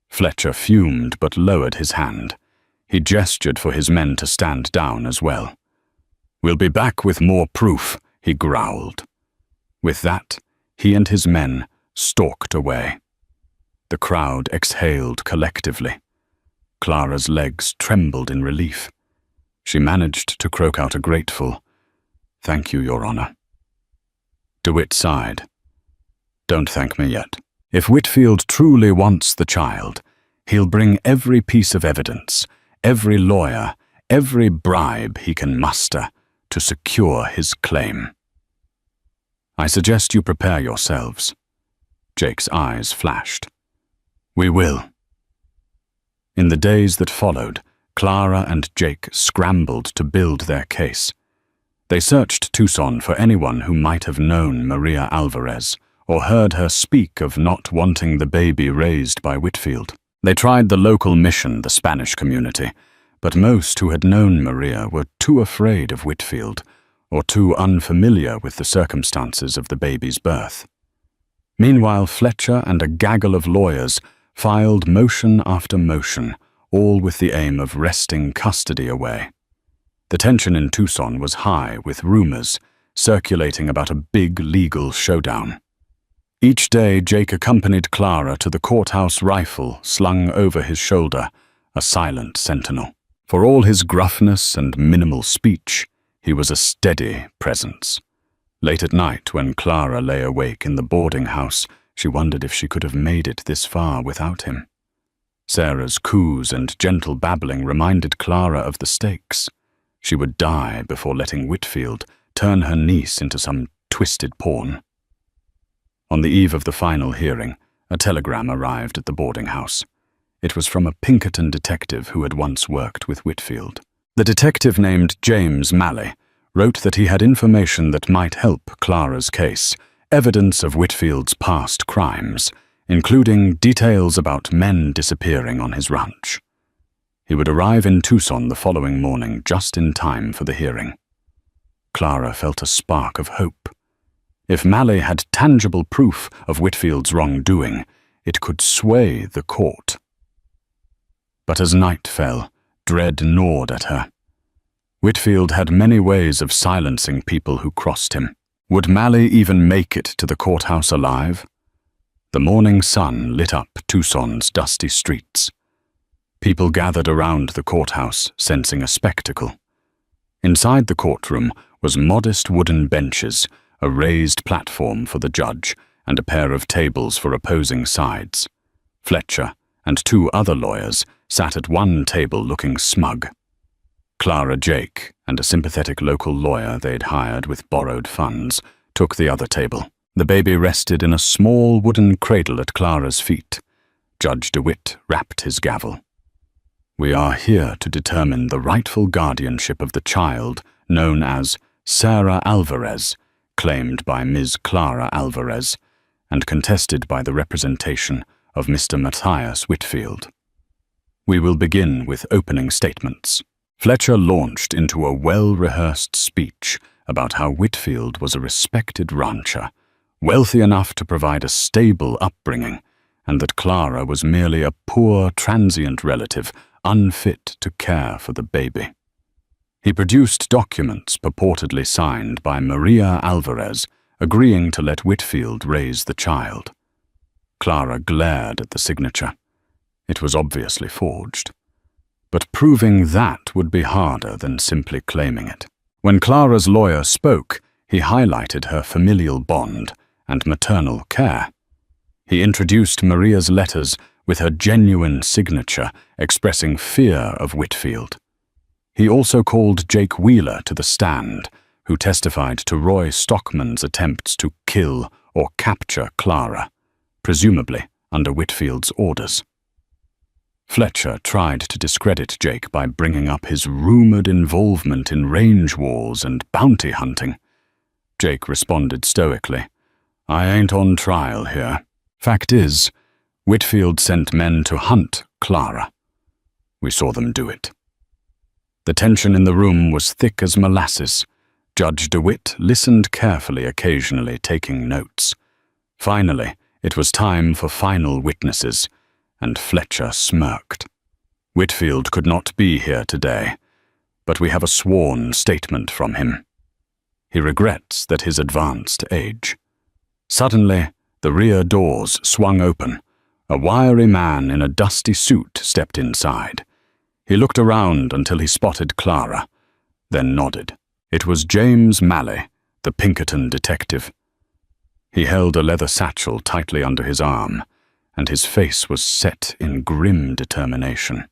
Fletcher fumed but lowered his hand. He gestured for his men to stand down as well. "We'll be back with more proof," he growled. With that, he and his men stalked away. The crowd exhaled collectively. Clara's legs trembled in relief. She managed to croak out a grateful, "Thank you, Your Honor." DeWitt sighed. "Don't thank me yet. If Whitfield truly wants the child, he'll bring every piece of evidence, every lawyer, every bribe he can muster to secure his claim. I suggest you prepare yourselves." Jake's eyes flashed. "We will." In the days that followed, Clara and Jake scrambled to build their case. They searched Tucson for anyone who might have known Maria Alvarez or heard her speak of not wanting the baby raised by Whitfield. They tried the local mission, the Spanish community, but most who had known Maria were too afraid of Whitfield or too unfamiliar with the circumstances of the baby's birth. Meanwhile, Fletcher and a gaggle of lawyers filed motion after motion, all with the aim of wresting custody away. The tension in Tucson was high, with rumors circulating about a big legal showdown. Each day, Jake accompanied Clara to the courthouse, rifle slung over his shoulder, a silent sentinel. For all his gruffness and minimal speech, he was a steady presence. Late at night, when Clara lay awake in the boarding house, she wondered if she could have made it this far without him. Sarah's coos and gentle babbling reminded Clara of the stakes. She would die before letting Whitfield turn her niece into some twisted pawn. On the eve of the final hearing, a telegram arrived at the boarding house. It was from a Pinkerton detective who had once worked with Whitfield. The detective, named James Malley, wrote that he had information that might help Clara's case, evidence of Whitfield's past crimes, including details about men disappearing on his ranch. He would arrive in Tucson the following morning, just in time for the hearing. Clara felt a spark of hope. If Malley had tangible proof of Whitfield's wrongdoing, it could sway the court. But as night fell, dread gnawed at her. Whitfield had many ways of silencing people who crossed him. Would Malley even make it to the courthouse alive? The morning sun lit up Tucson's dusty streets. People gathered around the courthouse, sensing a spectacle. Inside the courtroom was modest wooden benches, a raised platform for the judge, and a pair of tables for opposing sides. Fletcher and two other lawyers sat at one table looking smug. Clara Jake and a sympathetic local lawyer they'd hired with borrowed funds took the other table. The baby rested in a small wooden cradle at Clara's feet. Judge DeWitt rapped his gavel. We are here to determine the rightful guardianship of the child known as Sarah Alvarez, claimed by Ms. Clara Alvarez, and contested by the representation of Mr. Matthias Whitfield. We will begin with opening statements. Fletcher launched into a well-rehearsed speech about how Whitfield was a respected rancher, wealthy enough to provide a stable upbringing, and that Clara was merely a poor, transient relative unfit to care for the baby. He produced documents purportedly signed by Maria Alvarez, agreeing to let Whitfield raise the child. Clara glared at the signature. It was obviously forged. But proving that would be harder than simply claiming it. When Clara's lawyer spoke, he highlighted her familial bond and maternal care. He introduced Maria's letters with her genuine signature expressing fear of Whitfield. He also called Jake Wheeler to the stand, who testified to Roy Stockman's attempts to kill or capture Clara, presumably under Whitfield's orders. Fletcher tried to discredit Jake by bringing up his rumored involvement in range wars and bounty hunting. Jake responded stoically, "I ain't on trial here. Fact is, Whitfield sent men to hunt Clara. We saw them do it." The tension in the room was thick as molasses. Judge DeWitt listened carefully, occasionally taking notes. Finally, it was time for final witnesses, and Fletcher smirked. Whitfield could not be here today, but we have a sworn statement from him. He regrets that his advanced age. Suddenly, the rear doors swung open. A wiry man in a dusty suit stepped inside. He looked around until he spotted Clara, then nodded. It was James Malley, the Pinkerton detective. He held a leather satchel tightly under his arm, and his face was set in grim determination.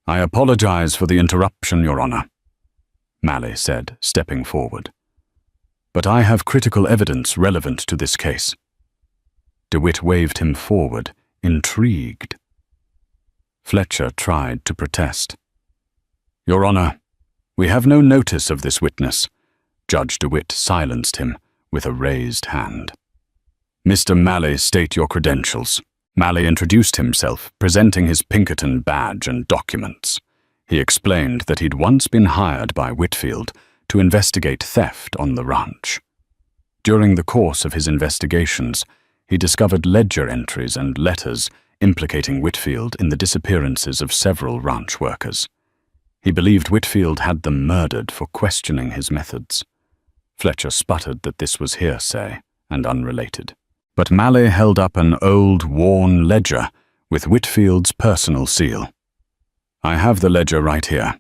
"I apologize for the interruption, Your Honor," Malley said, stepping forward. "But I have critical evidence relevant to this case." DeWitt waved him forward, intrigued. Fletcher tried to protest. "Your Honor, we have no notice of this witness." Judge DeWitt silenced him with a raised hand. "Mr. Malley, state your credentials." Malley introduced himself, presenting his Pinkerton badge and documents. He explained that he'd once been hired by Whitfield to investigate theft on the ranch. During the course of his investigations, he discovered ledger entries and letters implicating Whitfield in the disappearances of several ranch workers. He believed Whitfield had them murdered for questioning his methods. Fletcher sputtered that this was hearsay and unrelated. But Malley held up an old, worn ledger with Whitfield's personal seal. "I have the ledger right here.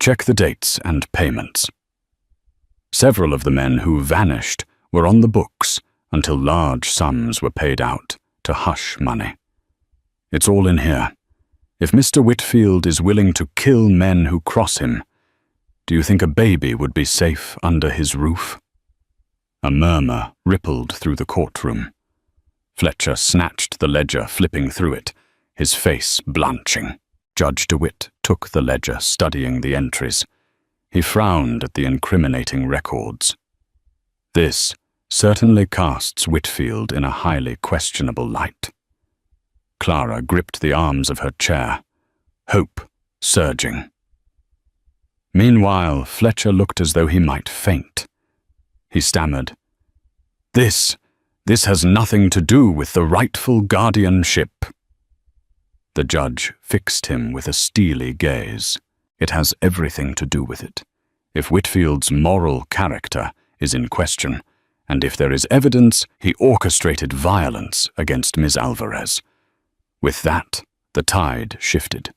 Check the dates and payments." Several of the men who vanished were on the books until large sums were paid out to hush money. "It's all in here. If Mr. Whitfield is willing to kill men who cross him, do you think a baby would be safe under his roof?" A murmur rippled through the courtroom. Fletcher snatched the ledger, flipping through it, his face blanching. Judge DeWitt took the ledger, studying the entries. He frowned at the incriminating records. "This certainly casts Whitfield in a highly questionable light." Clara gripped the arms of her chair, hope surging. Meanwhile, Fletcher looked as though he might faint. He stammered, This has nothing to do with the rightful guardianship." The judge fixed him with a steely gaze. "It has everything to do with it. If Whitfield's moral character is in question, and if there is evidence he orchestrated violence against Ms. Alvarez." With that, the tide shifted.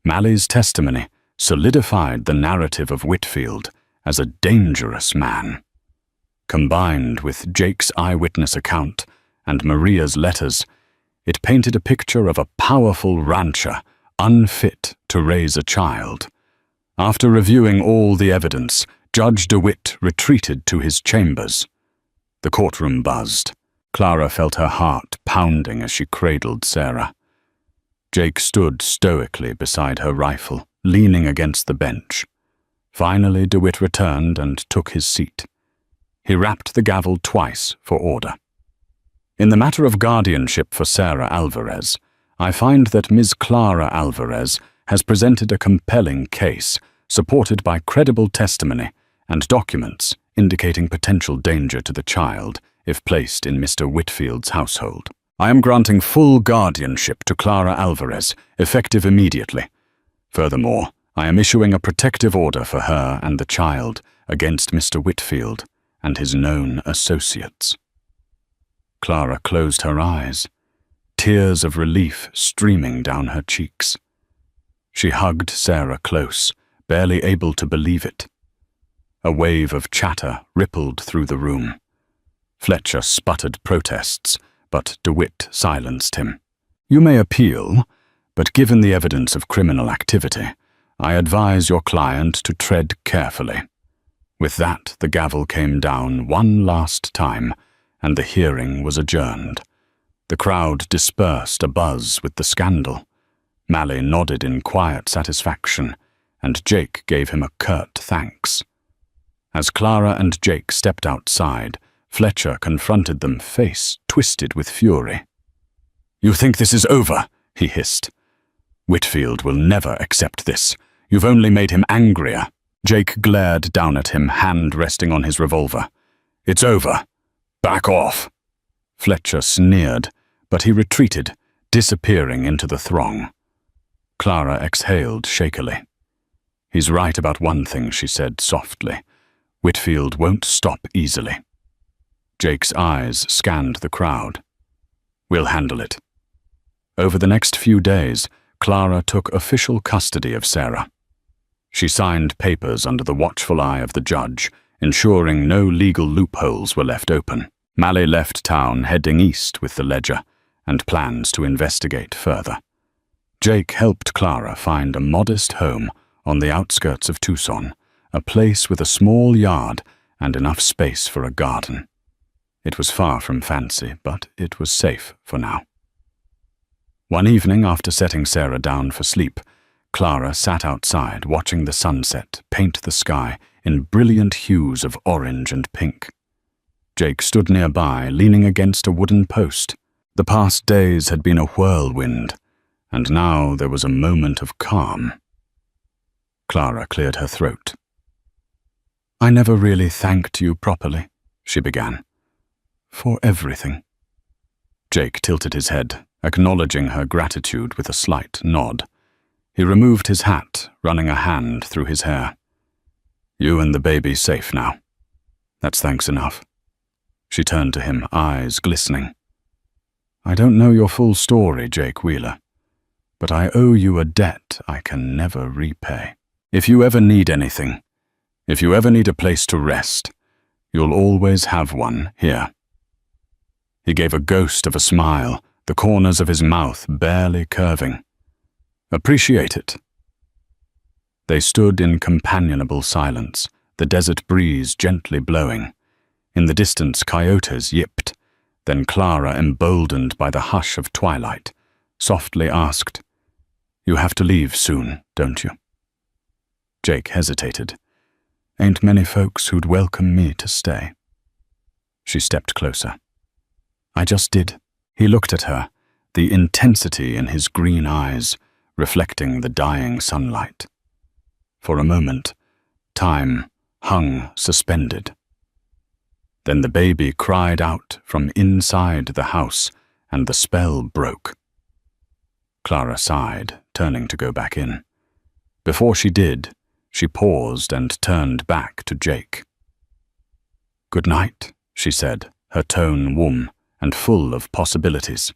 Malley's testimony solidified the narrative of Whitfield as a dangerous man. Combined with Jake's eyewitness account and Maria's letters, it painted a picture of a powerful rancher unfit to raise a child. After reviewing all the evidence, Judge DeWitt retreated to his chambers. The courtroom buzzed. Clara felt her heart pounding as she cradled Sarah. Jake stood stoically beside her rifle, leaning against the bench. Finally, DeWitt returned and took his seat. He rapped the gavel twice for order. "In the matter of guardianship for Sarah Alvarez, I find that Ms. Clara Alvarez has presented a compelling case, supported by credible testimony and documents indicating potential danger to the child if placed in Mr. Whitfield's household. I am granting full guardianship to Clara Alvarez, effective immediately. Furthermore, I am issuing a protective order for her and the child against Mr. Whitfield and his known associates." Clara closed her eyes, tears of relief streaming down her cheeks. She hugged Sarah close, barely able to believe it. A wave of chatter rippled through the room. Fletcher sputtered protests, but DeWitt silenced him. "You may appeal, but given the evidence of criminal activity, I advise your client to tread carefully." With that, the gavel came down one last time, and the hearing was adjourned. The crowd dispersed abuzz with the scandal. Malley nodded in quiet satisfaction, and Jake gave him a curt thanks. As Clara and Jake stepped outside, Fletcher confronted them, face twisted with fury. "You think this is over?" he hissed. "Whitfield will never accept this. You've only made him angrier." Jake glared down at him, hand resting on his revolver. "It's over. Back off." Fletcher sneered, but he retreated, disappearing into the throng. Clara exhaled shakily. "He's right about one thing," she said softly. "Whitfield won't stop easily." Jake's eyes scanned the crowd. "We'll handle it." Over the next few days, Clara took official custody of Sarah. She signed papers under the watchful eye of the judge, ensuring no legal loopholes were left open. Malley left town, heading east with the ledger and plans to investigate further. Jake helped Clara find a modest home on the outskirts of Tucson, a place with a small yard and enough space for a garden. It was far from fancy, but it was safe for now. One evening, after setting Sarah down for sleep, Clara sat outside watching the sunset paint the sky in brilliant hues of orange and pink. Jake stood nearby, leaning against a wooden post. The past days had been a whirlwind, and now there was a moment of calm. Clara cleared her throat. "I never really thanked you properly," she began. "For everything." Jake tilted his head, acknowledging her gratitude with a slight nod. He removed his hat, running a hand through his hair. "You and the baby safe now. That's thanks enough." She turned to him, eyes glistening. "I don't know your full story, Jake Wheeler, but I owe you a debt I can never repay. If you ever need anything, if you ever need a place to rest, you'll always have one here." He gave a ghost of a smile, the corners of his mouth barely curving. "Appreciate it." They stood in companionable silence, the desert breeze gently blowing. In the distance, coyotes yipped. Then Clara, emboldened by the hush of twilight, softly asked, "You have to leave soon, don't you?" Jake hesitated. "Ain't many folks who'd welcome me to stay." She stepped closer. "I just did." He looked at her, the intensity in his green eyes reflecting the dying sunlight. For a moment, time hung suspended. Then the baby cried out from inside the house, and the spell broke. Clara sighed, turning to go back in. Before she did, she paused and turned back to Jake. "Good night," she said, her tone warm and full of possibilities.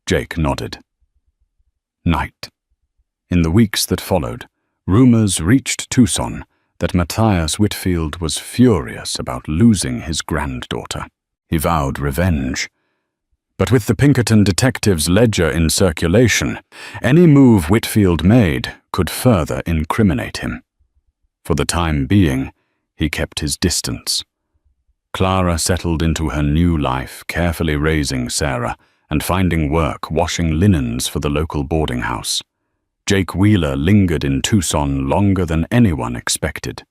Jake nodded. Night. In the weeks that followed, rumors reached Tucson that Matthias Whitfield was furious about losing his granddaughter. He vowed revenge. But with the Pinkerton detective's ledger in circulation, any move Whitfield made could further incriminate him. For the time being, he kept his distance. Clara settled into her new life, carefully raising Sarah and finding work washing linens for the local boarding house. Jake Wheeler lingered in Tucson longer than anyone expected.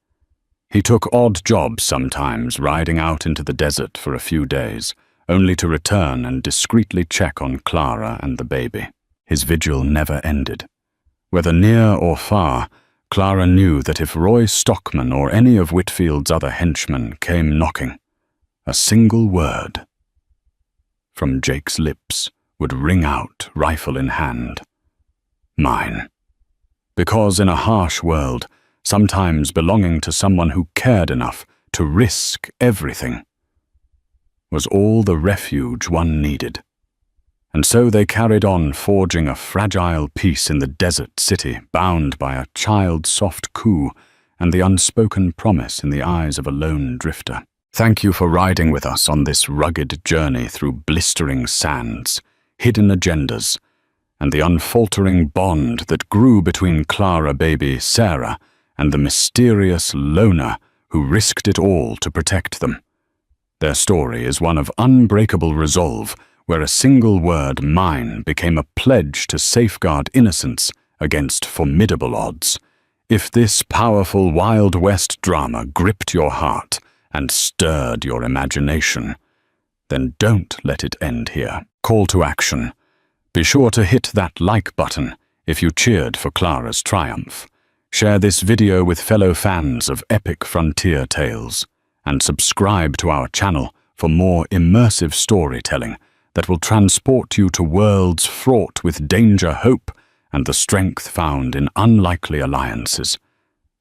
He took odd jobs sometimes, riding out into the desert for a few days, only to return and discreetly check on Clara and the baby. His vigil never ended. Whether near or far, Clara knew that if Roy Stockman or any of Whitfield's other henchmen came knocking, a single word from Jake's lips would ring out, rifle in hand. Mine. Because in a harsh world, sometimes belonging to someone who cared enough to risk everything was all the refuge one needed. And so they carried on forging a fragile peace in the desert city, bound by a child-soft coo and the unspoken promise in the eyes of a lone drifter. Thank you for riding with us on this rugged journey through blistering sands, hidden agendas, and the unfaltering bond that grew between Clara baby Sarah and the mysterious loner who risked it all to protect them. Their story is one of unbreakable resolve, where a single word, mine, became a pledge to safeguard innocence against formidable odds. If this powerful Wild West drama gripped your heart and stirred your imagination, then don't let it end here. Call to action. Be sure to hit that like button if you cheered for Clara's triumph. Share this video with fellow fans of epic frontier tales, and subscribe to our channel for more immersive storytelling that will transport you to worlds fraught with danger, hope, and the strength found in unlikely alliances.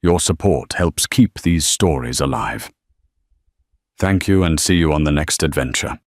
Your support helps keep these stories alive. Thank you, and see you on the next adventure.